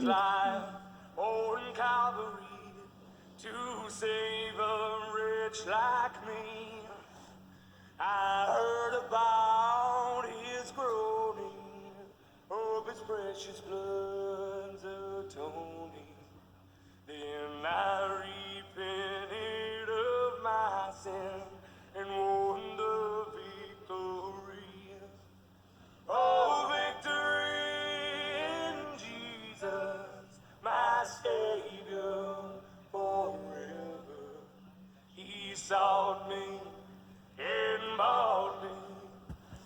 his life on Calvary to save a wretch like me. I heard about his groaning, of his precious blood's atoning. Then I repented of my sin and won the victory. Oh, victory in Jesus, my Savior forever. He sought me and bought me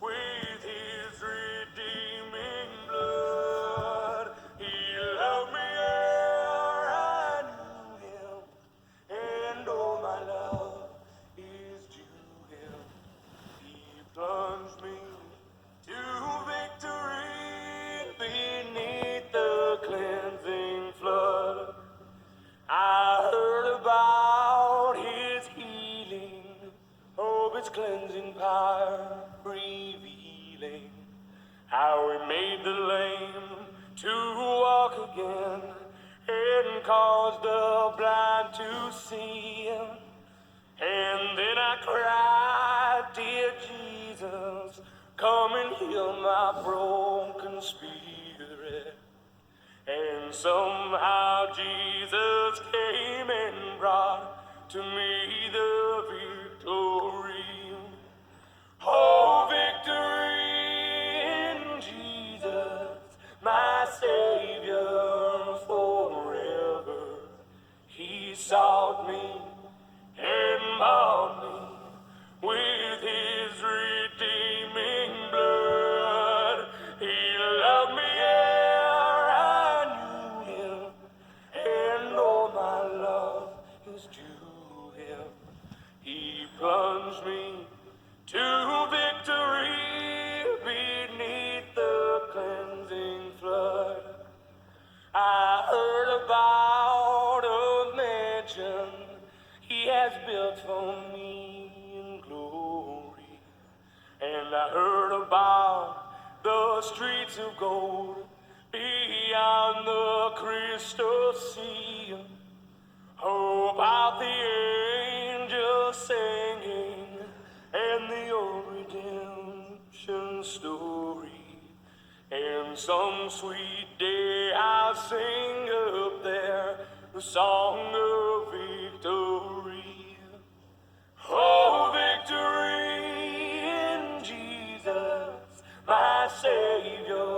with his redeeming blood. He loved me ere I knew him, and all my love is due him. He plunged me to victory beneath the cleansing flood. I heard about his healing, of his cleansing power revealing how he made the lame to walk again and caused the blind to see. And then I cried, dear Jesus, come and heal my broken spirit. And somehow Jesus came and brought to me the victory. Oh, victory in Jesus, my Savior forever. He sought me and bought me with his redeeming blood. He loved me ere I knew him, and all my love is due him. He plunged me to victory beneath the cleansing flood. I heard about a mansion he has built for me in glory. And I heard about the streets of gold beyond the crystal sea. Oh, about the angels singing and the old redemption story. And some sweet day I'll sing up there the song of victory. Oh, victory in Jesus, my Savior